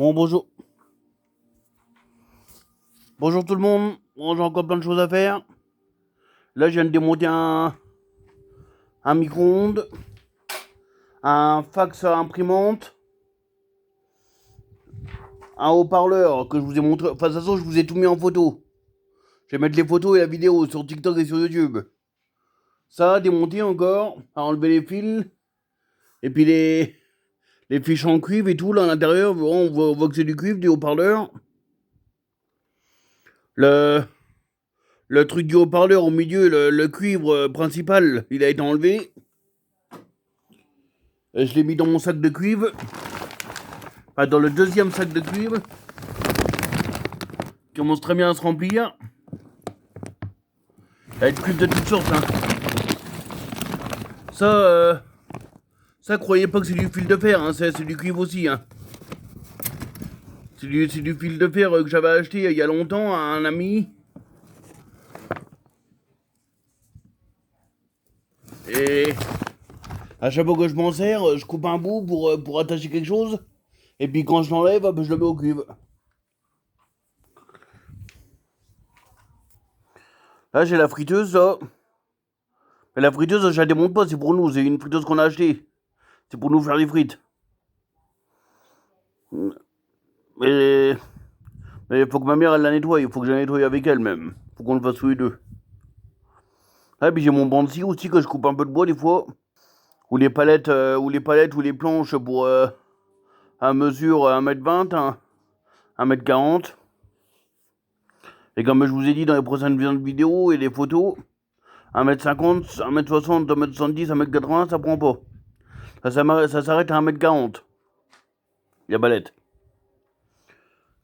Bon, bonjour. Bonjour tout le monde. Bon, j'ai encore plein de choses à faire. Là, je viens de démonter un micro-ondes, un fax à imprimante, un haut-parleur que je vous ai montré. Enfin, de toute façon, je vous ai tout mis en photo. Je vais mettre les photos et la vidéo sur TikTok et sur YouTube. Ça, démonter encore, à enlever les fils. Et puis les fiches en cuivre et tout, là, à l'intérieur. Bon, on voit que c'est du cuivre, du haut-parleur. Le, le truc du haut-parleur au milieu, le cuivre principal, il a été enlevé. Je l'ai mis dans mon sac de cuivre. Enfin, dans le deuxième sac de cuivre. Qui commence très bien à se remplir. Avec du cuivre de toutes sortes. Hein. Ça, croyez pas que c'est du fil de fer. Hein. C'est du cuivre aussi. Hein. C'est du fil de fer que j'avais acheté il y a longtemps à un ami. Et à chaque fois que je m'en sers, je coupe un bout pour attacher quelque chose. Et puis quand je l'enlève, je le mets au cuivre. Là, j'ai la friteuse, là. Mais la friteuse, je la démonte pas, c'est pour nous. C'est une friteuse qu'on a achetée. C'est pour nous faire des frites. Mais il faut que ma mère, elle la nettoie. Il faut que je la nettoie avec elle, même. Faut qu'on le fasse tous les deux. Ah, puis j'ai mon banc de scie aussi, que je coupe un peu de bois, des fois. Ou les palettes, ou les planches pour à mesure 1,20 m, 1,40 m. Et comme je vous ai dit dans les prochaines vidéos et les photos, 1,50 m, 1,60 m, 2,70 m, 1,80 m, ça prend pas. Ça s'arrête à 1,40 m. La palette.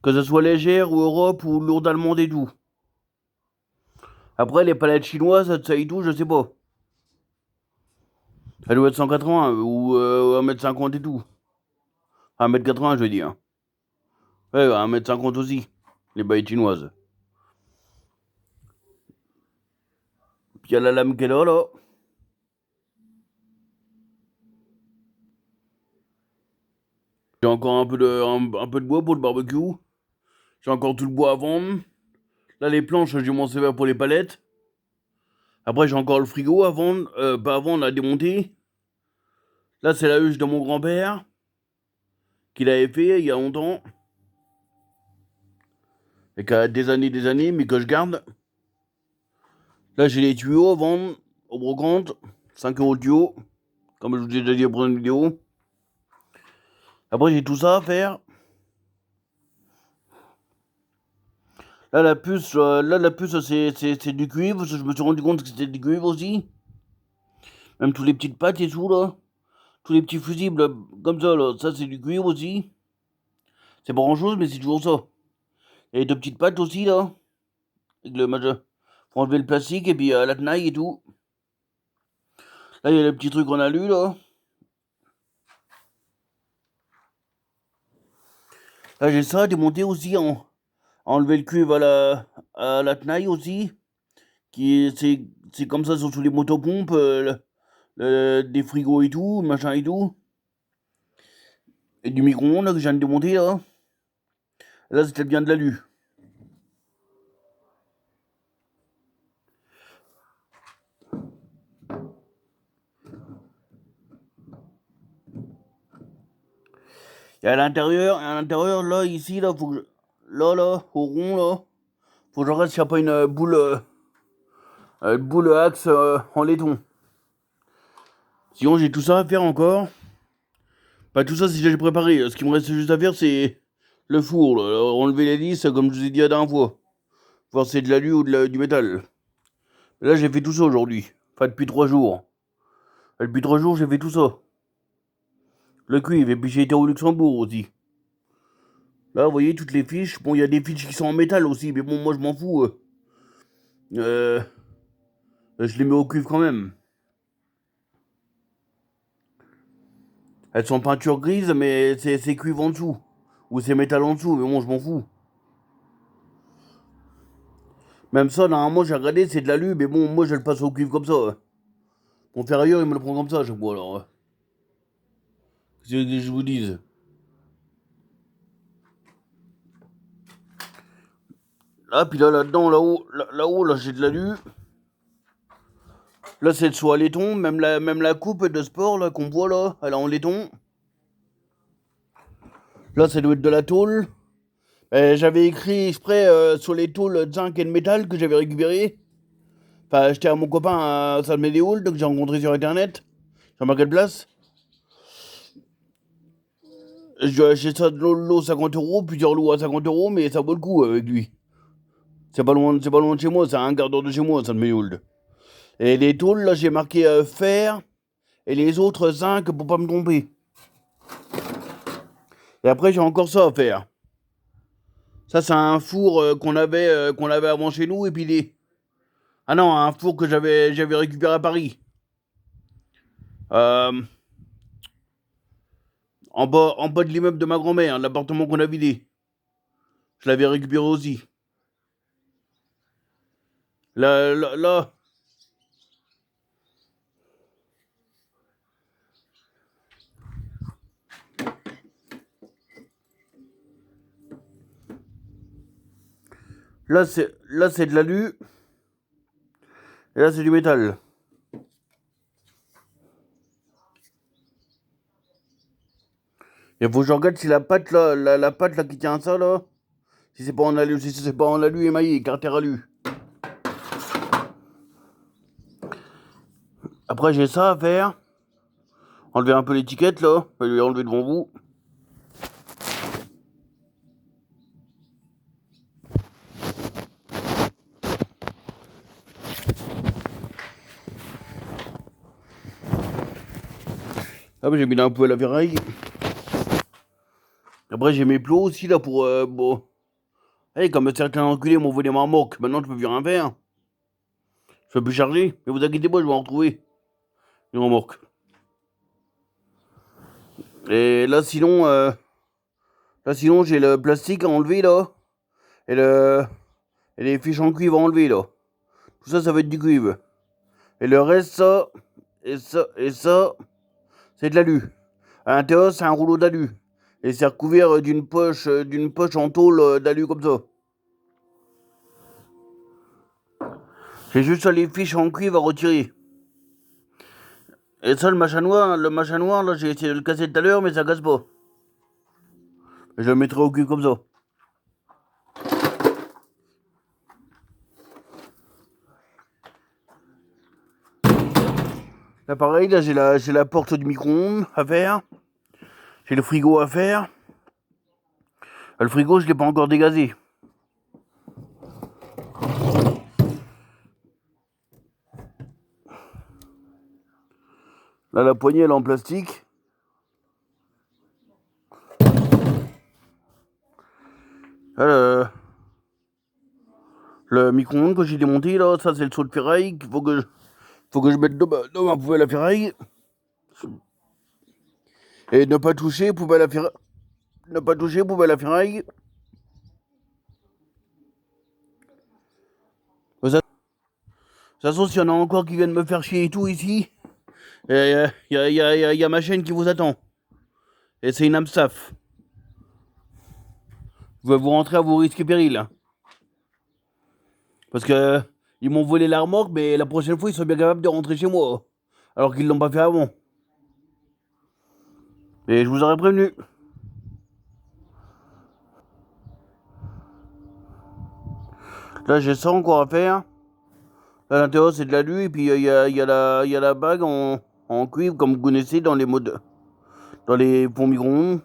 Que ce soit légère ou Europe ou lourde allemande et tout. Après, les palettes chinoises, ça et tout, je sais pas. Elle doit être 180 ou 1,50 m et tout. 1,80 m, je veux dire. Ouais, 1,50 m aussi. Les baguettes chinoises. Puis il y a la lame qui est là, là. J'ai encore un peu de bois pour le barbecue. J'ai encore tout le bois à vendre. Là, les planches, j'ai mon sévère pour les palettes. Après, j'ai encore le frigo à vendre. Pas à vendre, à démonter. Là, c'est la huche de mon grand-père. Qu'il avait fait il y a longtemps. Et qui a des années, mais que je garde. Là, j'ai les tuyaux à vendre au brocante. 5 € le tuyau. Comme je vous ai déjà dit pour une vidéo. Après, j'ai tout ça à faire. Là, la puce, c'est du cuivre. Je me suis rendu compte que c'était du cuivre aussi. Même tous les petites pattes et tout, là. Tous les petits fusibles, comme ça, là. Ça, c'est du cuivre aussi. C'est pas grand chose, mais c'est toujours ça. Et les deux petites pattes aussi, là. Avec le match. Faut enlever le plastique et puis la tenaille et tout. Là, il y a le petit truc qu'on a lu, là. Là, j'ai ça à démonter aussi. Enlever le cuivre à la tenaille aussi. C'est comme ça sur tous les motopompes. Des frigos et tout, machin et tout. Et du micro-ondes là, que je viens de démonter là. Là, c'était bien de l'alu. Et à l'intérieur, là, ici, là, faut que là, au rond, là, faut que je regarde s'il n'y a pas une boule axe en laiton. Sinon, j'ai tout ça à faire encore. Pas tout ça, c'est déjà préparé. Ce qui me reste juste à faire, c'est le four, là. Enlever les lisses, comme je vous ai dit la dernière fois. Voir si c'est de l'alu ou du métal. Là, j'ai fait tout ça aujourd'hui. Enfin, depuis 3 jours. Depuis 3 jours, j'ai fait tout ça. Le cuivre, et puis j'ai été au Luxembourg aussi. Là, vous voyez toutes les fiches. Bon, il y a des fiches qui sont en métal aussi, mais bon, moi je m'en fous. Euh, je les mets au cuivre quand même. Elles sont peinture grise, mais c'est cuivre en dessous. Ou c'est métal en dessous, mais bon, je m'en fous. Même ça, normalement, j'ai regardé, c'est de l'alu, mais bon, moi je le passe au cuivre comme ça. Mon ferrailleur, il me le prend comme ça à chaque fois, alors. Qu'est-ce que je vous dise. Là, puis là, là-dedans, là-haut, là, j'ai de l'alu. Là, c'est le saut à laiton. Même la coupe de sport, là, qu'on voit, là, elle est en laiton. Là, ça doit être de la tôle. J'avais écrit exprès sur les tôles de zinc et de métal que j'avais récupéré. Enfin, acheté à mon copain à Saint-Médéoul, que j'ai rencontré sur Internet, sur Marketplace. Je dois acheter ça de l'eau 50 €, plusieurs lots à 50 €, mais ça vaut le coup avec lui. C'est pas loin de chez moi, c'est à un quart d'heure de chez moi, Saint-Médéoul. Et les tôles, là, j'ai marqué fer et les autres zinc pour pas me tromper. Et après, j'ai encore ça à faire. Ça, c'est un four qu'on avait avant chez nous, et puis des. Ah non, un four que j'avais récupéré à Paris. Euh, en bas de l'immeuble de ma grand-mère, l'appartement qu'on a vidé. Je l'avais récupéré aussi. Là, c'est de l'alu, et là, c'est du métal. Il faut que je regarde si la pâte là, la pâte là qui tient ça là, si c'est pas en alu, si c'est pas en alu émaillé, carter alu. Après, j'ai ça à faire. Enlever un peu l'étiquette là, je vais enlever devant vous. Ah, j'ai mis un peu à la ferraille. Après, j'ai mes plots aussi là pour. Bon. Hey, comme certains enculés m'ont volé ma remorque, maintenant je peux plus rien faire. Je peux plus charger, mais vous inquiétez pas, je vais en retrouver une remorque. Et là sinon j'ai le plastique à enlever là, et et les fiches en cuivre à enlever là. Tout ça, ça va être du cuivre. Et le reste, ça, et ça, c'est de l'alu. À l'intérieur, c'est un rouleau d'alu. Et c'est recouvert d'une poche en tôle d'alu comme ça. J'ai juste les fiches en cuivre à retirer. Et ça, le machin noir, là, j'ai essayé de le casser tout à l'heure, mais ça casse pas. Je le mettrai au cul comme ça. Là, pareil, là, j'ai la porte du micro-ondes à faire. J'ai le frigo à faire. Le frigo, je l'ai pas encore dégazé. Là, la poignée, elle est en plastique. Là, le micro-ondes que j'ai démonté, là, ça, c'est le seau de ferraille qu'il faut que je mette dans ma poubelle à ferraille. Et ne pas toucher poubelle à ferraille. Ne pas toucher poubelle à ferraille. De toute façon, s'il y en a encore qui viennent me faire chier et tout ici, il y a ma chaîne qui vous attend. Et c'est une AMSAF. Je vais vous rentrer à vos risques et périls. Hein. Parce que ils m'ont volé la remorque, mais la prochaine fois, ils sont bien capables de rentrer chez moi. Alors qu'ils l'ont pas fait avant. Et je vous aurais prévenu. Là, j'ai ça encore à faire. Là, à l'intérieur, c'est de l'alu. Et puis, il y a la bague en cuivre, comme vous connaissez dans les modes. Dans les ponts micro-ondes.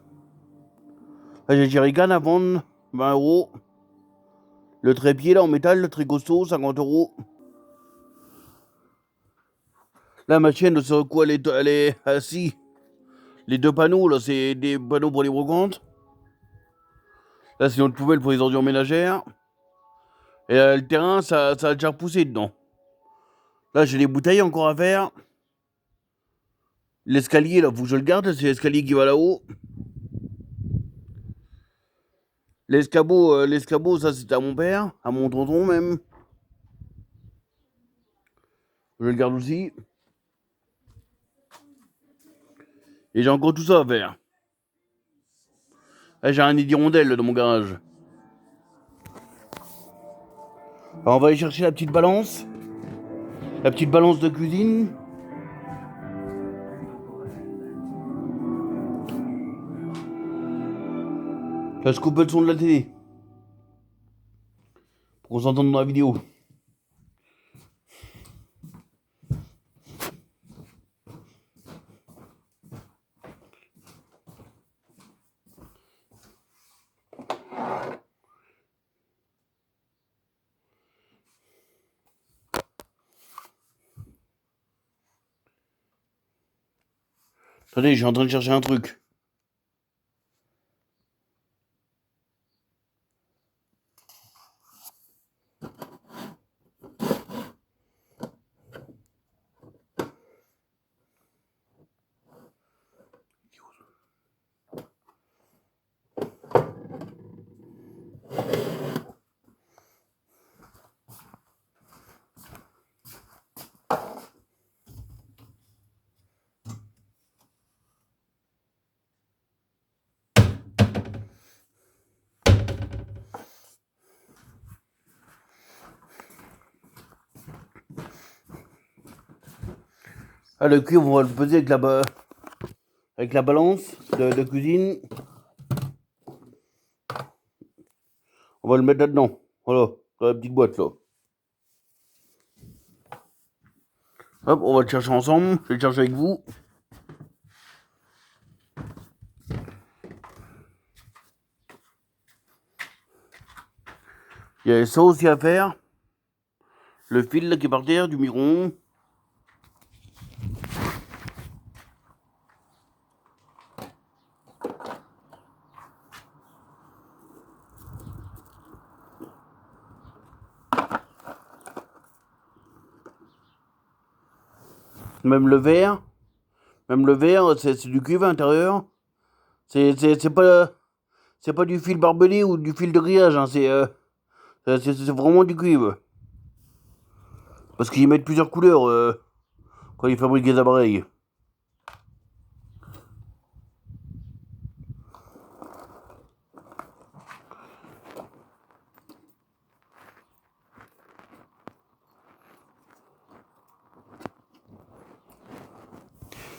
Là, j'ai Jerrycan à vendre. 20 €. Le trépied, là, en métal, très costaud, 50 €. Là, ma chaîne, sur quoi elle est assise. Les deux panneaux, là, c'est des panneaux pour les brocantes. Là, c'est notre poubelle pour les ordures ménagères. Et le terrain, ça a déjà repoussé dedans. Là, j'ai les bouteilles encore à faire. L'escalier, là, faut que je le garde. C'est l'escalier qui va là-haut. L'escabeau, ça, c'était à mon père, à mon tonton même. Je le garde aussi. Et j'ai encore tout ça à faire. Là, j'ai un nid d'hirondelle dans mon garage. Alors on va aller chercher la petite balance. La petite balance de cuisine. Je coupe le son de la télé. Pour qu'on s'entende dans la vidéo. Attendez, je suis en train de chercher un truc. Ah, le cuivre, on va le peser avec la balance de cuisine. On va le mettre là-dedans. Voilà, dans la petite boîte là. Hop, on va le chercher ensemble. Je vais le chercher avec vous. Il y a ça aussi à faire. Le fil là qui est par terre, du miron. Même le verre. Même le verre, c'est du cuivre à l'intérieur. C'est pas du fil barbelé ou du fil de grillage. Hein. C'est vraiment du cuivre. Parce qu'ils mettent plusieurs couleurs quand ils fabriquent les appareils.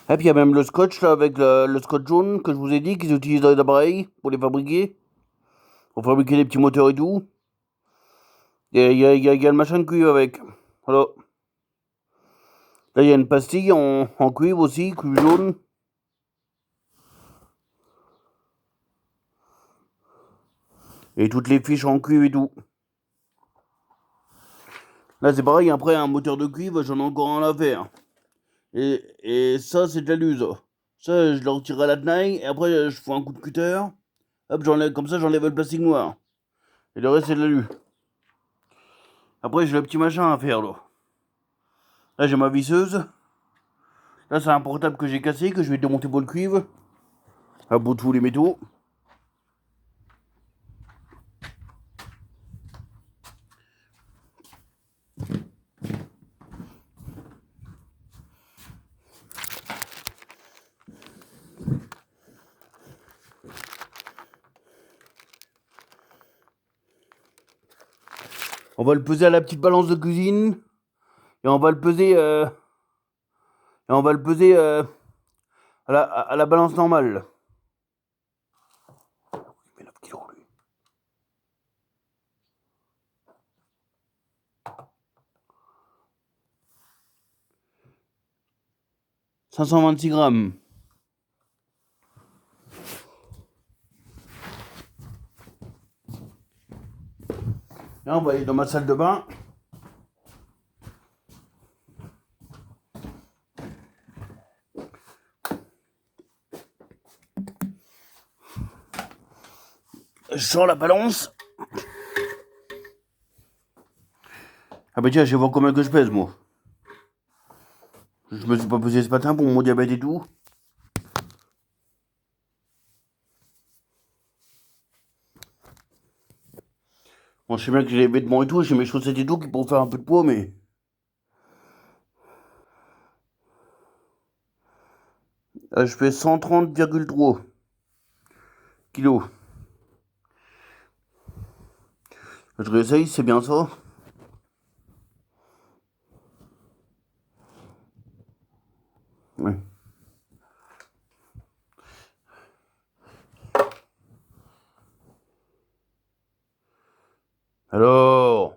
Et puis il y a même le scotch là, avec le scotch jaune que je vous ai dit qu'ils utilisent dans les appareils pour les fabriquer. Pour fabriquer les petits moteurs et tout. Et il y a le machin de cuivre avec. Voilà. Là il y a une pastille en cuivre aussi, cuivre jaune. Et toutes les fiches en cuivre et tout. Là c'est pareil, après un moteur de cuivre, j'en ai encore un à faire. Et ça c'est de la luse. Ça je le retire à la tenaille et après je fais un coup de cutter. Hop, comme ça j'enlève le plastique noir. Et le reste c'est de l'alu. Après j'ai le petit machin à faire là. Là j'ai ma visseuse. Là c'est un portable que j'ai cassé, que je vais démonter pour le cuivre. À bout de tous les métaux. On va le peser à la petite balance de cuisine. Et on va le peser, à la balance normale. Il fait 9 kilos, lui. 526 grammes. Là, on va aller dans ma salle de bain. Je sors la balance. Ah bah tiens, je vais voir combien que je pèse, moi. Je me suis pas pesé ce matin pour mon diabète et tout. Bon, je sais bien que j'ai les vêtements et tout, j'ai mes chaussettes et tout qui pourront faire un peu de poids, mais... je fais 130,3 kilos. Je réessaye, c'est bien ça. Alors.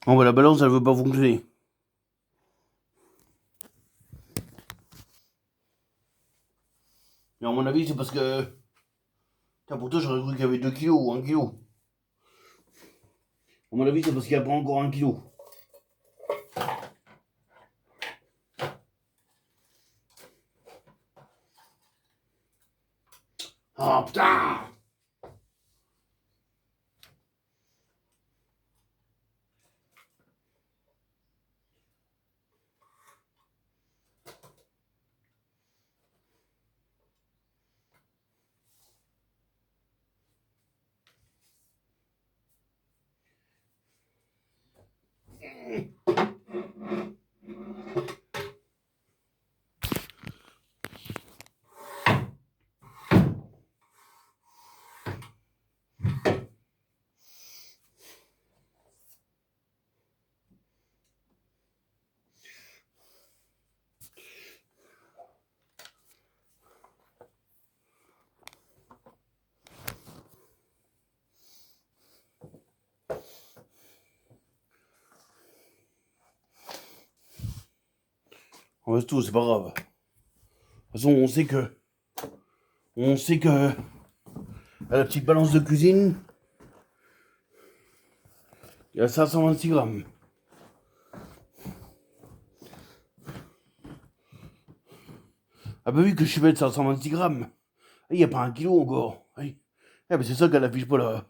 Bon, bah, la balance, elle veut pas fonctionner. Mais à mon avis, c'est parce que. Putain, pourtant, j'aurais cru qu'il y avait 2 kilos ou 1 kilo. À mon avis, c'est parce qu'il n'y a pas encore 1 kilo. Oh putain! On reste tout, c'est pas grave. De toute façon, on sait que. On sait que. À la petite balance de cuisine, il y a 526 grammes. Ah bah oui, que je suis bête, 526 grammes. Il n'y a pas 1 kilo encore. Oui. Eh ben c'est ça qu'elle affiche pas là.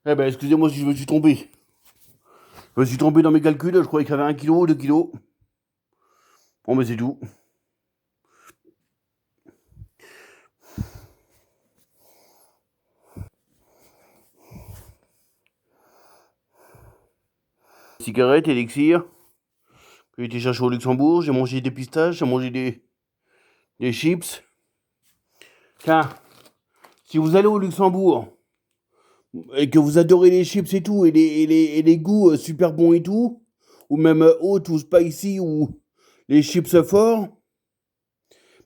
Eh ben excusez-moi si je me suis trompé. Je me suis trompé dans mes calculs, je croyais qu'il y avait 1 kilo, 2 kilos. Bon mais c'est tout. Cigarette, élixir. J'ai été chercher au Luxembourg, j'ai mangé des pistaches, j'ai mangé des chips. Tiens, si vous allez au Luxembourg et que vous adorez les chips et tout, et les goûts super bons et tout, ou même hot ou spicy ou les chips forts,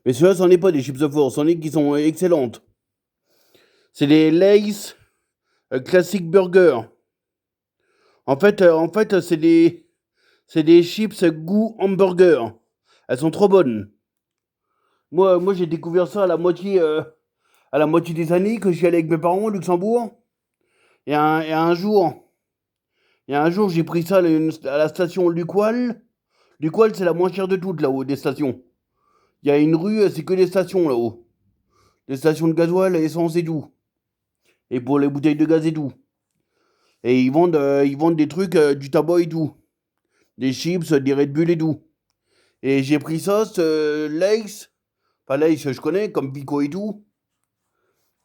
mais ceux-là, c'en est pas des chips forts, c'en est qui sont excellentes. C'est les Lay's Classic Burger. En fait, c'est des chips goût hamburger. Elles sont trop bonnes. Moi, j'ai découvert ça à la moitié des années que j'y allais avec mes parents au Luxembourg. Et un jour, j'ai pris ça à la station Lucoil. Lucoil, c'est la moins chère de toutes là-haut des stations. Il y a une rue, c'est que des stations là-haut. Des stations de gasoil, essence et tout. Et pour les bouteilles de gaz et tout. Et ils vendent des trucs, du tabac et tout. Des chips, des Red Bull et tout. Et j'ai pris ça, Lay's. Pas Lay's, je connais, comme Pico et tout.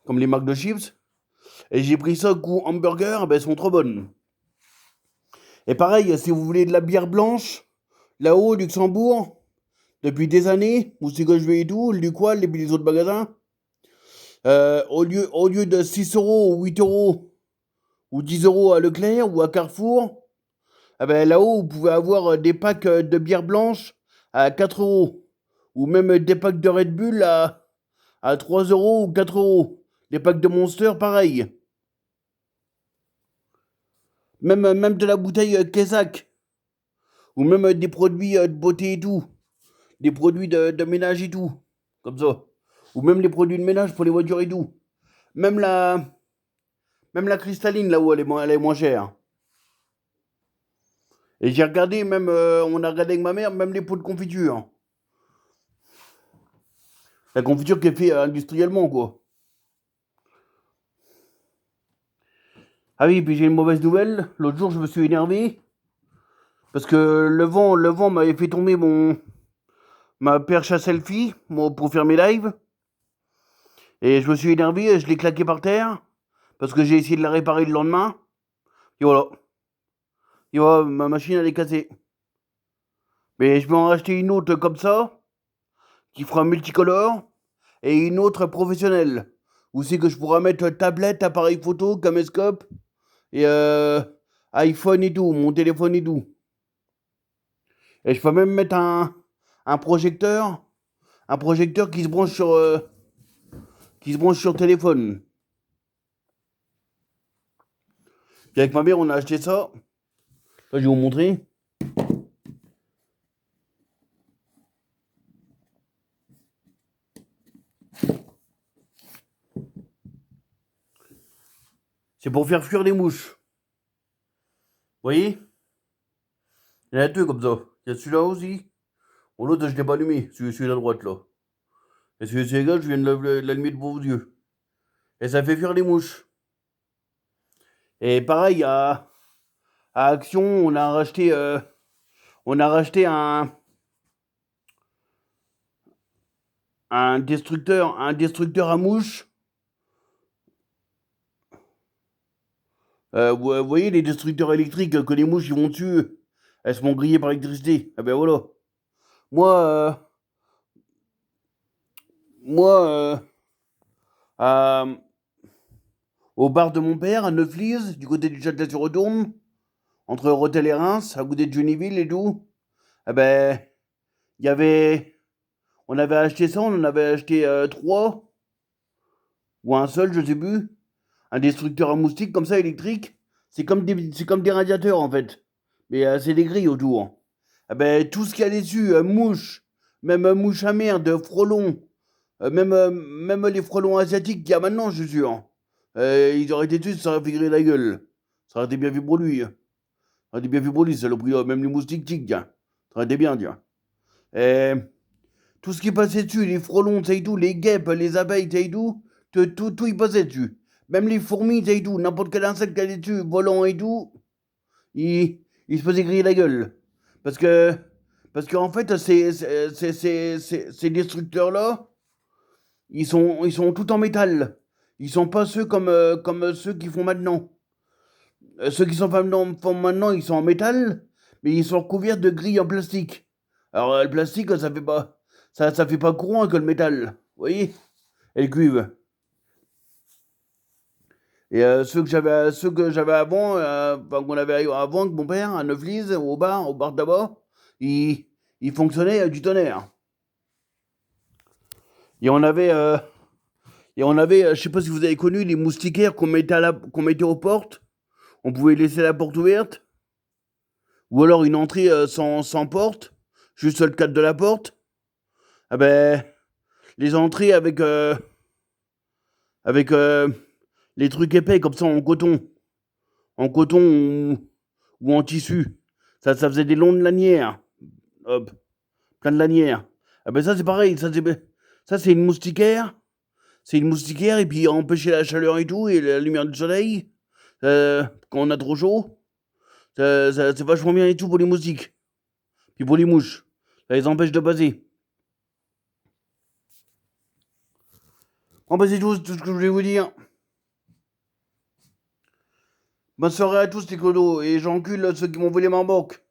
Comme les marques de chips. Et j'ai pris ça goût hamburger, ben elles sont trop bonnes. Et pareil, si vous voulez de la bière blanche, là-haut, au Luxembourg, depuis des années, où c'est que je vais et tout, le Lucoil et puis les autres magasins, au lieu de 6 euros ou 8 euros ou 10 euros à Leclerc ou à Carrefour, ah ben là-haut, vous pouvez avoir des packs de bière blanche à 4 euros. Ou même des packs de Red Bull à 3 euros ou 4 euros. Des packs de Monster, pareil. Même de la bouteille Kézak. Ou même des produits de beauté et tout. Des produits de ménage et tout. Comme ça. Ou même les produits de ménage pour les voitures et tout. Même la cristalline, là où elle est moins chère. Et j'ai regardé, même, on a regardé avec ma mère, même les pots de confiture. La confiture qui est faite industriellement, quoi. Ah oui, puis j'ai une mauvaise nouvelle. L'autre jour, je me suis énervé. Parce que le vent m'avait fait tomber ma perche à selfie pour faire mes lives. Et je me suis énervé, je l'ai claqué par terre. Parce que j'ai essayé de la réparer le lendemain. Et voilà. Et voilà, ma machine, elle est cassée. Mais je vais en racheter une autre comme ça, qui fera multicolore. Et une autre professionnelle. Où c'est que je pourrai mettre tablette, appareil photo, caméscope. Et iPhone et tout, mon téléphone et tout. Et je peux même mettre un projecteur. Un projecteur qui se branche sur téléphone. Puis avec ma mère, on a acheté ça. Là, je vais vous montrer. C'est pour faire fuir les mouches. Vous voyez? Il y en a deux comme ça. Il y a celui-là aussi. Bon, l'autre, je ne l'ai pas allumé. Celui de la droite, là. Et celui de gauche, je viens de l'allumer devant vos yeux. Et ça fait fuir les mouches. Et pareil, à Action, on a racheté un destructeur à mouches. Vous voyez les destructeurs électriques que les mouches ils vont dessus, elles se font griller par l'électricité. Ah ben voilà. Moi, moi, à- au bar de mon père, à Neuflis, du côté du Châtelet-sur-Retourne, entre Rethel et Reims, à côté de Genéville et tout, ah ben, il y avait, on avait acheté ça, on en avait acheté trois, ou un seul, je sais plus, un destructeur à moustiques comme ça, électrique. C'est comme des radiateurs en fait, mais c'est des grilles autour. Ah ben, tout ce qu'il y a dessus, mouches, même mouches à merde, frelons, même les frelons asiatiques qu'il y a maintenant, je suis sûr. Ils auraient été dessus, ça aurait fait griller la gueule. Ça aurait été bien vu pour lui. Ça aurait été bien vu pour lui, saloperie. Même les moustiques, tic, hein. Ça aurait été bien, tiens. Et tout ce qui passait dessus, les frelons, ça et tout, les guêpes, les abeilles, ça et tout y passait dessus. Même les fourmis, ça et tout, n'importe quel insecte qui allait dessus, volant et tout, il se faisait griller la gueule. Parce que, parce qu'en fait, ces destructeurs-là, ils sont tout en métal. Ils sont pas ceux comme ceux qui font maintenant. Ceux qui font maintenant, ils sont en métal, mais ils sont recouverts de grilles en plastique. Alors, le plastique, ça fait pas courant que le métal. Vous voyez? Et le cuivre. Et ceux que j'avais avant, enfin, qu'on avait avant que mon père, à Neuflis, au bar d'abord, il fonctionnait du tonnerre. Et on avait, je sais pas si vous avez connu les moustiquaires qu'on mettait aux portes. On pouvait laisser la porte ouverte. Ou alors une entrée sans porte, juste le cadre de la porte. Ah ben, les entrées avec les trucs épais comme ça en coton ou en tissu. Ça faisait des longues lanières. Hop, plein de lanières. Ah ben ça c'est pareil, ça c'est une moustiquaire. C'est une moustiquaire et puis empêcher la chaleur et tout et la lumière du soleil quand on a trop chaud. C'est vachement bien et tout pour les moustiques. Puis pour les mouches. Ça les empêche de passer. Bon bah c'est tout ce que je voulais vous dire. Bonne soirée à tous les clodos et j'encule ceux qui m'ont volé ma banque.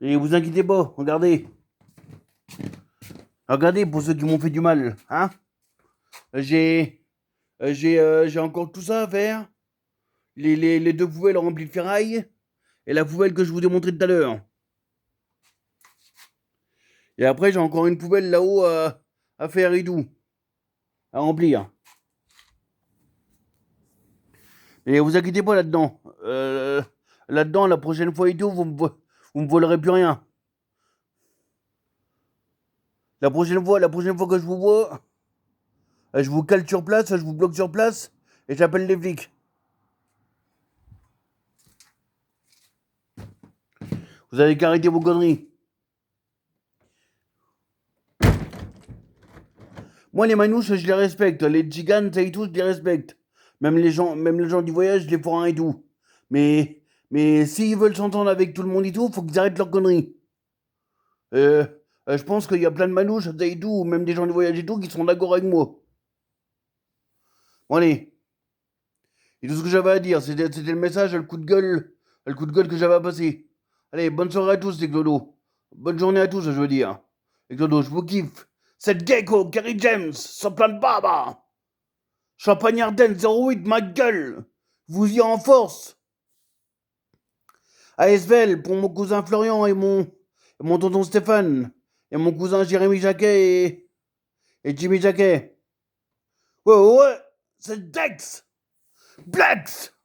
Et vous inquiétez pas, regardez. Regardez pour ceux qui m'ont fait du mal, hein. J'ai encore tout ça à faire. Les deux poubelles remplies de ferraille et la poubelle que je vous ai montrée tout à l'heure. Et après j'ai encore une poubelle là-haut à faire et tout. À remplir. Et vous inquiétez pas là-dedans. Là-dedans, la prochaine fois et tout, vous me volerez plus rien. La prochaine fois que je vous vois, je vous cale sur place, je vous bloque sur place et j'appelle les flics. Vous Vous avez qu'à arrêter vos conneries. Moi, les manouches, je les respecte. Les tziganes, ça et tout, je les respecte. Même les gens du voyage, je les forains et tout. Mais s'ils veulent s'entendre avec tout le monde et tout, faut qu'ils arrêtent leurs conneries. Je pense qu'il y a plein de manouches, ça et tout, ou même des gens du voyage et tout, qui sont d'accord avec moi. Bon, allez. Et tout ce que j'avais à dire, c'était le message, le coup de gueule que j'avais à passer. Allez, bonne soirée à tous, les clodos. Bonne journée à tous, je veux dire. Les clodos, je vous kiffe. Cette gecko, Kerry James, Soplan Baba. Champagne Ardenne 08, ma gueule. Vous y en force. ASVL pour mon cousin Florian et mon tonton Stéphane. Et mon cousin Jérémy Jacquet et Jimmy Jacquet. Ouais, c'est Dex. Blex.